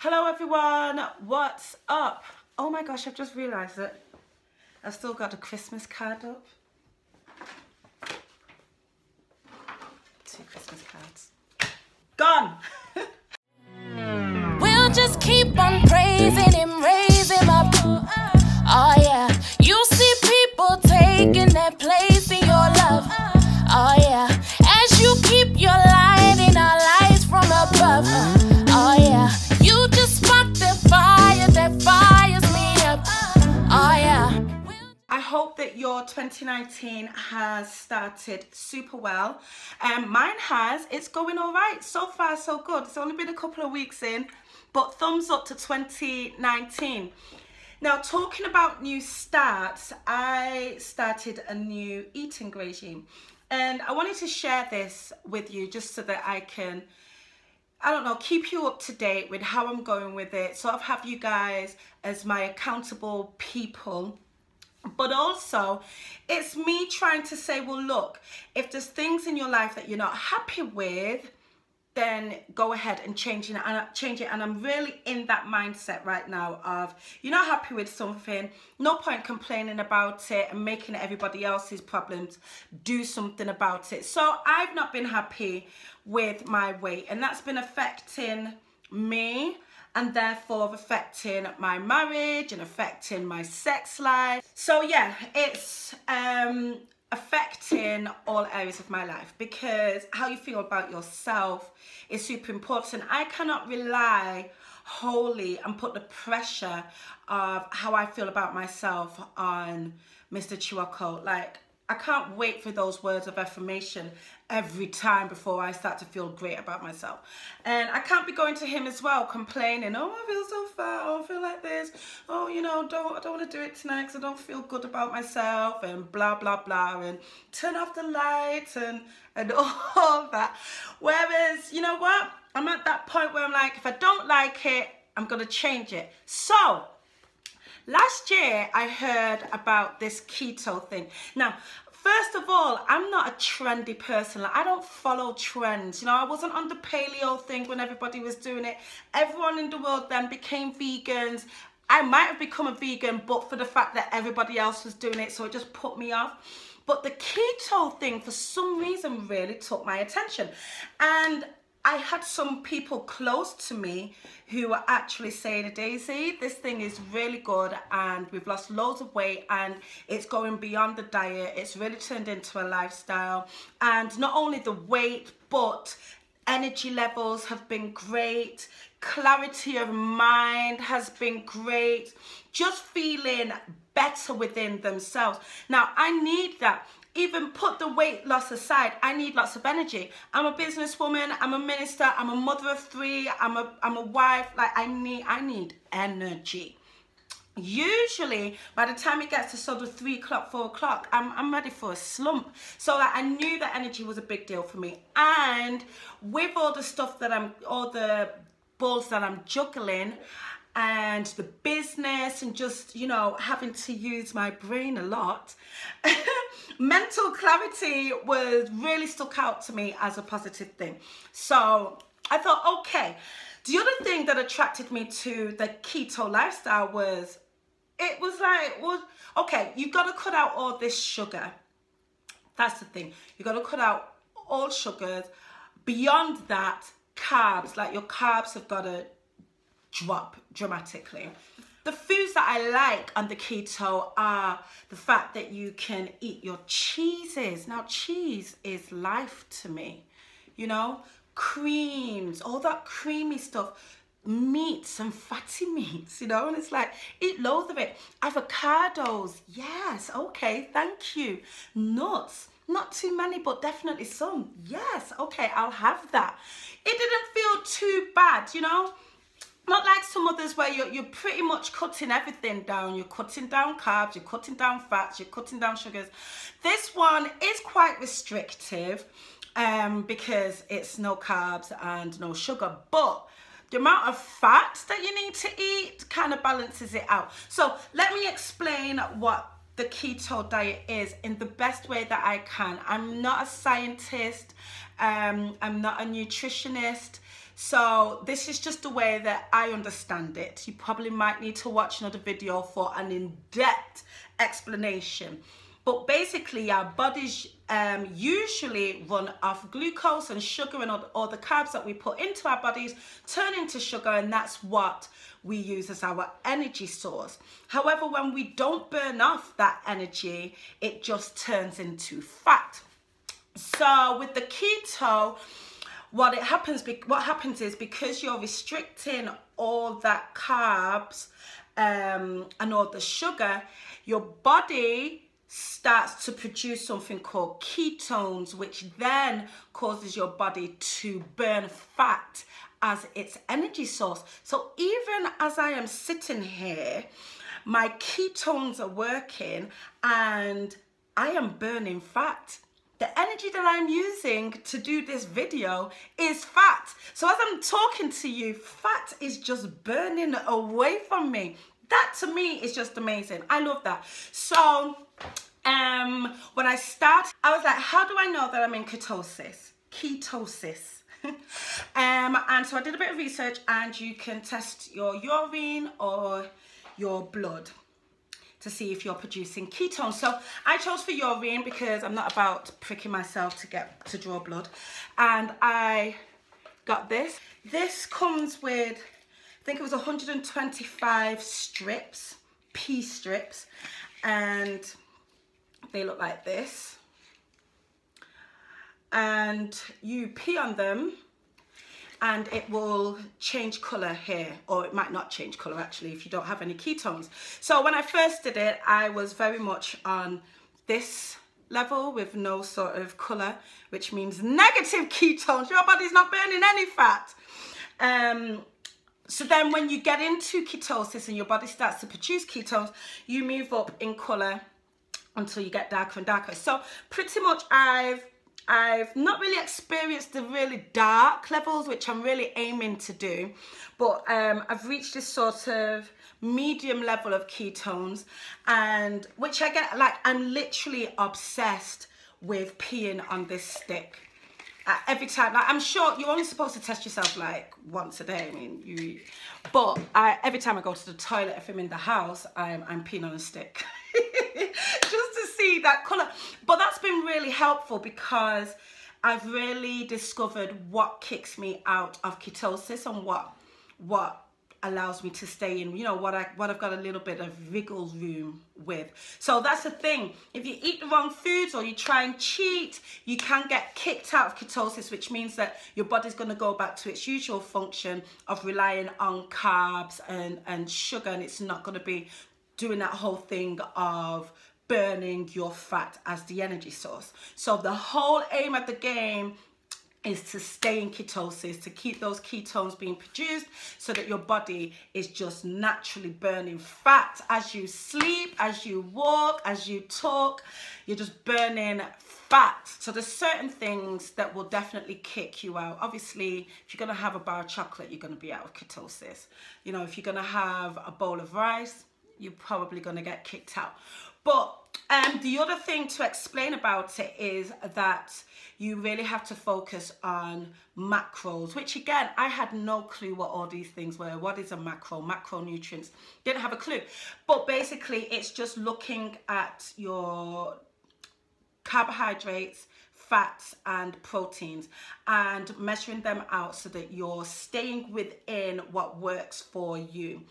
Hello everyone, what's up? Oh my gosh, I've just realised that I've still got the Christmas card up. 2 Christmas cards. Gone! We'll just keep on praising him, raise him up. Oh yeah, you see people taking their place in your love. Oh yeah, as you keep your light in our lives from above. Oh yeah, you just spark the fire that fires me up. Oh yeah. I hope that your 2019 has started super well. Mine has. It's going all right. So far, so good. It's only been a couple of weeks in, but thumbs up to 2019. Now, talking about new starts, I started a new eating regime. And I wanted to share this with you just so that I can, I don't know, keep you up to date with how I'm going with it. Sort of have you guys as my accountable people. But also, it's me trying to say, well, look, if there's things in your life that you're not happy with, then go ahead and change it. And I'm really in that mindset right now of, you're not happy with something, no point complaining about it and making everybody else's problems. Do something about it. So I've not been happy with my weight, and that's been affecting me, and therefore affecting my marriage and affecting my sex life. So yeah, it's affecting all areas of my life, because how you feel about yourself is super important. I cannot rely wholly and put the pressure of how I feel about myself on Mr. Chiwako. Like, I can't wait for those words of affirmation every time before I start to feel great about myself. And I can't be going to him as well complaining, oh, I feel so fat, oh, I feel like this, oh, you know, I don't want to do it tonight because I don't feel good about myself, and blah, blah, blah, and turn off the lights and all that. Whereas, you know what? I'm at that point where I'm like, if I don't like it, I'm going to change it. So last year, I heard about this keto thing. Now, first of all, I'm not a trendy person. Like, I don't follow trends. You know, I wasn't on the paleo thing when everybody was doing it. Everyone in the world then became vegans. I might have become a vegan, but for the fact that everybody else was doing it, so it just put me off. But the keto thing, for some reason, really took my attention. And I had some people close to me who were actually saying, Daisy, this thing is really good and we've lost loads of weight and it's going beyond the diet. It's really turned into a lifestyle. And not only the weight, but energy levels have been great. Clarity of mind has been great. Just feeling better within themselves. Now, I need that. Even put the weight loss aside, I need lots of energy. I'm a businesswoman, I'm a minister, I'm a mother of 3, I'm a wife. Like, I need energy. Usually, by the time it gets to sort of 3 o'clock, 4 o'clock, I'm ready for a slump. So like, I knew that energy was a big deal for me. And with all the stuff that all the balls that I'm juggling, and the business, and just, you know, having to use my brain a lot, mental clarity was really stuck out to me as a positive thing. So I thought, okay. The other thing that attracted me to the keto lifestyle was, it was like, well, okay, you've got to cut out all this sugar. That's the thing. You've got to cut out all sugars. Beyond that, carbs, like your carbs have got to drop dramatically. The foods that I like on the keto are the fact that you can eat your cheeses. Now, cheese is life to me, you know, creams, all that creamy stuff, meats and fatty meats, you know, and it's like, eat loads of it. Avocados, yes, okay, thank you. Nuts, not too many, but definitely some. Yes, okay, I'll have that. It didn't feel too bad, you know. Not like some others where you're pretty much cutting everything down. You're cutting down carbs, you're cutting down fats, you're cutting down sugars. This one is quite restrictive because it's no carbs and no sugar. But the amount of fat that you need to eat kind of balances it out. So let me explain what the keto diet is in the best way that I can. I'm not a scientist. I'm not a nutritionist. So this is just the way that I understand it. You probably might need to watch another video for an in-depth explanation. But basically, our bodies usually run off glucose and sugar, and all the carbs that we put into our bodies turn into sugar, and that's what we use as our energy source. However, when we don't burn off that energy, it just turns into fat. So with the keto, what happens is, because you're restricting all that carbs and all the sugar, your body starts to produce something called ketones, which then causes your body to burn fat as its energy source. So even as I am sitting here, my ketones are working and I am burning fat. The energy that I'm using to do this video is fat. So as I'm talking to you, fat is just burning away from me. That to me is just amazing. I love that. So when I started, I was like, how do I know that I'm in ketosis? And so I did a bit of research, and you can test your urine or your blood to see if you're producing ketones. So I chose for urine because I'm not about pricking myself to draw blood. And I got this. This comes with, I think it was 125 strips, pee strips, and they look like this. And you pee on them and it will change color here, or it might not change color actually if you don't have any ketones. So when I first did it, I was very much on this level with no sort of color, which means negative ketones. Your body's not burning any fat. So then when you get into ketosis and your body starts to produce ketones, you move up in color until you get darker and darker. So pretty much I've not really experienced the really dark levels, which I'm really aiming to do, but I've reached this sort of medium level of ketones, and which I get, like, I'm literally obsessed with peeing on this stick. Every time, like, I'm sure you're only supposed to test yourself like once a day. I mean, but every time I go to the toilet, if I'm in the house, I'm peeing on a stick. Just to see that color. But that's been really helpful because I've really discovered what kicks me out of ketosis and what allows me to stay in, you know, what I've got a little bit of wiggle room with. So that's the thing. If you eat the wrong foods or you try and cheat, you can get kicked out of ketosis, which means that your body's going to go back to its usual function of relying on carbs and sugar, and it's not going to be doing that whole thing of burning your fat as the energy source. So the whole aim of the game is to stay in ketosis, to keep those ketones being produced so that your body is just naturally burning fat. As you sleep, as you walk, as you talk, you're just burning fat. So there's certain things that will definitely kick you out. Obviously, if you're going to have a bar of chocolate, you're going to be out of ketosis. You know, if you're going to have a bowl of rice, you're probably going to get kicked out. But the other thing to explain about it is that you really have to focus on macros, which again, I had no clue what all these things were. What is a macro? Macronutrients. Didn't have a clue. But basically, it's just looking at your carbohydrates, fats and proteins and measuring them out so that you're staying within what works for you.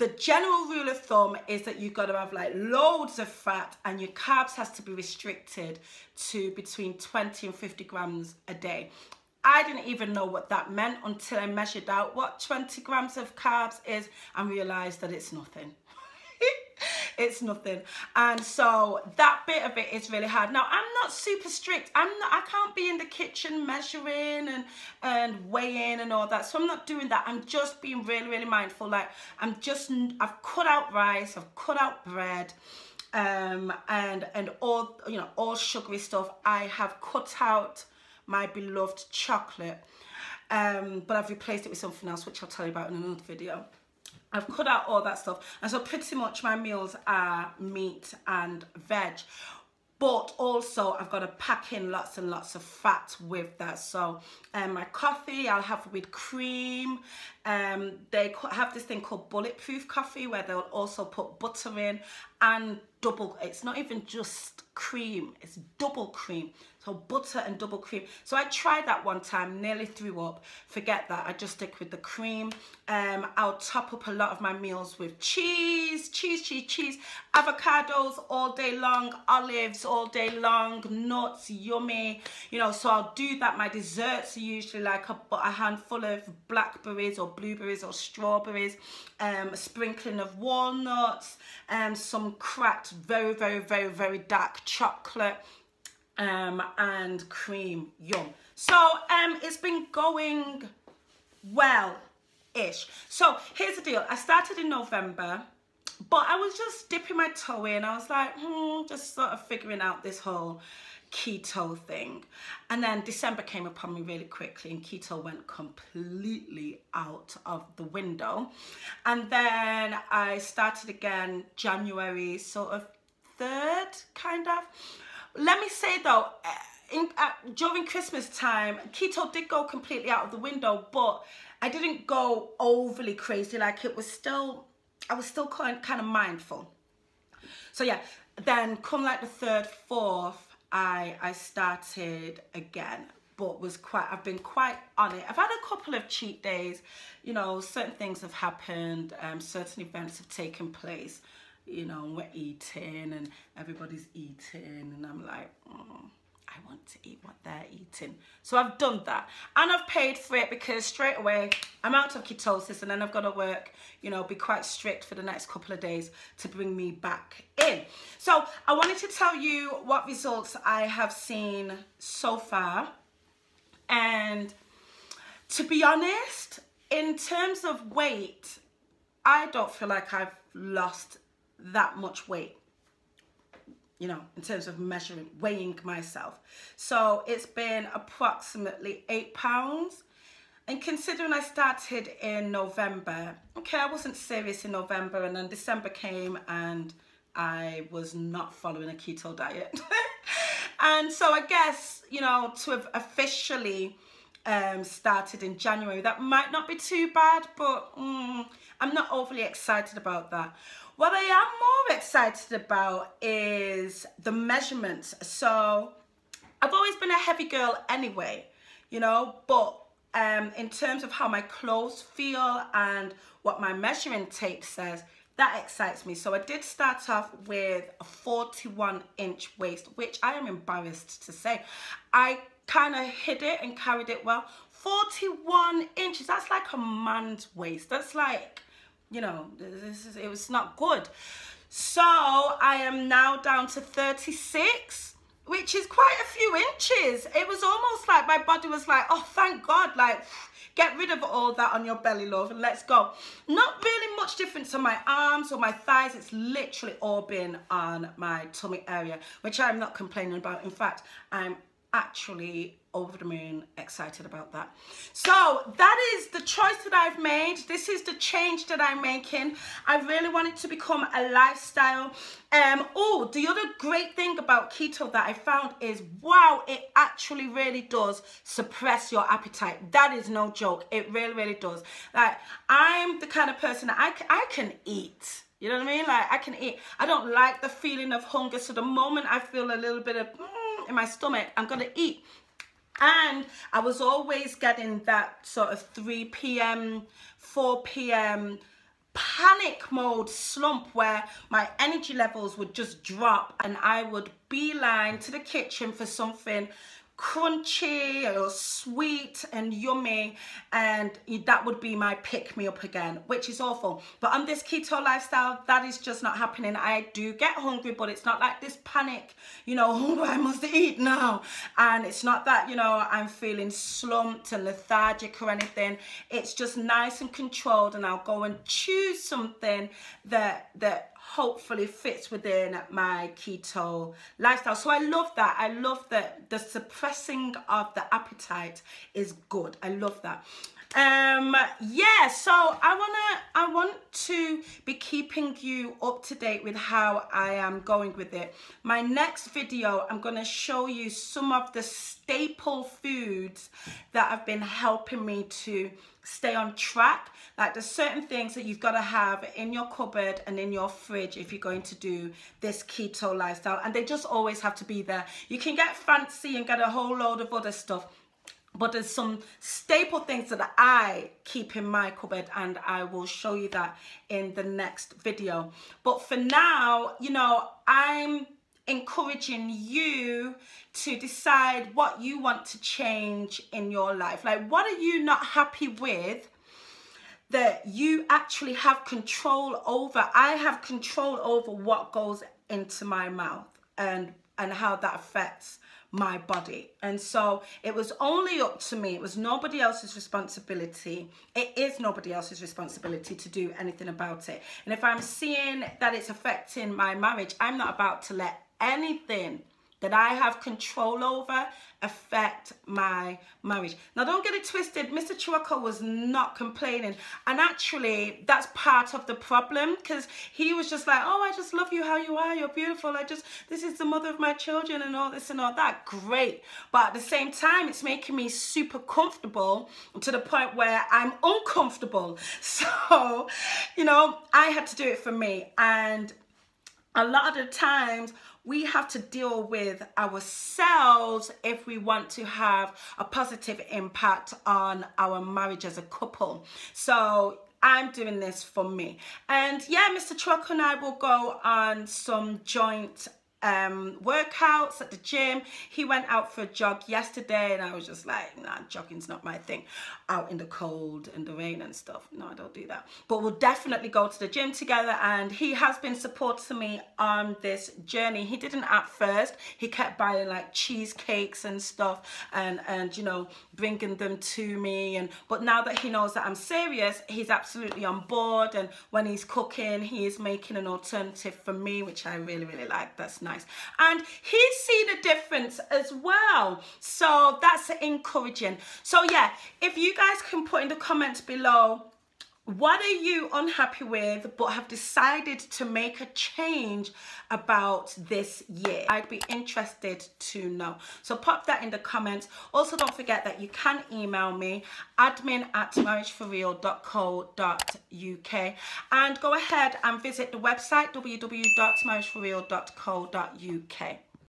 The general rule of thumb is that you've got to have like loads of fat, and your carbs has to be restricted to between 20 and 50 grams a day. I didn't even know what that meant until I measured out what 20 grams of carbs is and realized that it's nothing. It's nothing. And so that bit of it is really hard. Now, I'm not super strict. I can't be in the kitchen measuring and weighing and all that. So I'm not doing that. I'm just being really, really mindful. Like, I've cut out rice, I've cut out bread, and all, you know, all sugary stuff. I have cut out my beloved chocolate, but I've replaced it with something else, which I'll tell you about in another video. I've cut out all that stuff, and so pretty much my meals are meat and veg. but also I've got to pack in lots and lots of fat with that. So my coffee I'll have with cream. They have this thing called bulletproof coffee where they'll also put butter in and double. It's not even just cream, it's double cream. So butter and double cream. So I tried that one time, nearly threw up. Forget that, I just stick with the cream. I'll top up a lot of my meals with cheese, avocados all day long, olives all day long, nuts, yummy. You know, so I'll do that. My desserts are usually like a handful of blackberries or blueberries or strawberries, a sprinkling of walnuts, some cracked very dark chocolate, and cream. Yum. So it's been going well-ish. So here's the deal. I started in November, but I was just dipping my toe in. I was like, just sort of figuring out this whole keto thing. And then December came upon me really quickly and keto went completely out of the window. And then I started again January sort of 3rd, kind of. Let me say though, during Christmas time, keto did go completely out of the window, but I didn't go overly crazy. Like I was still kind of mindful. So yeah, then come like the 3rd, 4th, I started again, but I've been quite on it. I've had a couple of cheat days, you know, certain things have happened, certain events have taken place. You know, we're eating and everybody's eating and I'm like, I want to eat what they're eating. So I've done that and I've paid for it because straight away I'm out of ketosis and then I've got to work, you know, be quite strict for the next couple of days to bring me back in. So I wanted to tell you what results I have seen so far. And to be honest, in terms of weight, I don't feel like I've lost that much weight, you know, in terms of weighing myself. So it's been approximately 8 pounds. And considering I started in November, okay, I wasn't serious in November, and then December came and I was not following a keto diet. And so I guess, you know, to have officially started in January, that might not be too bad, but I'm not overly excited about that. What I am more excited about is the measurements. So I've always been a heavy girl anyway, you know, but in terms of how my clothes feel and what my measuring tape says, that excites me. So I did start off with a 41-inch waist, which I am embarrassed to say. I kind of hid it and carried it well. 41 inches, that's like a man's waist. That's like, you know, it was not good. So I am now down to 36, which is quite a few inches. It was almost like my body was like, oh, thank God, like, get rid of all that on your belly, love, and let's go. Not really much difference on my arms or my thighs. It's literally all been on my tummy area, which I'm not complaining about. In fact, I'm actually over the moon excited about that. So that is the choice that I've made. This is the change that I'm making. I really want it to become a lifestyle. Oh, the other great thing about keto that I found is, wow, it actually really does suppress your appetite. That is no joke. It really does. Like, I'm the kind of person that I can eat. You know what I mean? Like, I can eat. I don't like the feeling of hunger. So the moment I feel a little bit of in my stomach, I'm gonna eat. And I was always getting that sort of 3 p.m, 4 p.m, panic mode slump where my energy levels would just drop and I would beeline to the kitchen for something crunchy or sweet and yummy, and that would be my pick-me-up again, which is awful. But on this keto lifestyle, that is just not happening. I do get hungry, but it's not like this panic, you know, oh, I must eat now. And it's not that, you know, I'm feeling slumped and lethargic or anything. It's just nice and controlled, and I'll go and choose something that hopefully fits within my keto lifestyle. So I love that. I love that the suppressing of the appetite is good. I love that. Yeah, so I want to be keeping you up to date with how I am going with it. My next video, I'm going to show you some of the staple foods that have been helping me to stay on track. Like, there's certain things that you've got to have in your cupboard and in your fridge if you're going to do this keto lifestyle, and they just always have to be there. You can get fancy and get a whole load of other stuff, but there's some staple things that I keep in my cupboard, and I will show you that in the next video. But for now, you know, I'm encouraging you to decide what you want to change in your life. Like, what are you not happy with that you actually have control over? I have control over what goes into my mouth and how that affects my body. And so it was only up to me. It was nobody else's responsibility. It is nobody else's responsibility to do anything about it. And if I'm seeing that it's affecting my marriage, I'm not about to let anything that I have control over affect my marriage. Now, don't get it twisted. Mr. Chirocco was not complaining. And actually, that's part of the problem, because he was just like, oh, I just love you how you are. You're beautiful. This is the mother of my children and all this and all that. Great. But at the same time, it's making me super comfortable to the point where I'm uncomfortable. So, you know, I had to do it for me. And a lot of the times, we have to deal with ourselves if we want to have a positive impact on our marriage as a couple. So I'm doing this for me. And yeah, Mr. Truck and I will go on some joint workouts at the gym. He went out for a jog yesterday, and I was just like, nah, jogging's not my thing. Out in the cold and the rain and stuff. No, I don't do that. But we'll definitely go to the gym together, and he has been supporting me on this journey. He didn't at first. He kept buying like cheesecakes and stuff and you know, bringing them to me, but now that he knows that I'm serious, he's absolutely on board. And when he's cooking, he is making an alternative for me, which I really, really like. That's nice. And he's seen a difference as well, so that's encouraging. So yeah, if you guys can put in the comments below, what are you unhappy with but have decided to make a change about this year? I'd be interested to know. So pop that in the comments. Also, don't forget that you can email me, admin@marriageforreal.co.uk, and go ahead and visit the website, www.marriageforreal.co.uk.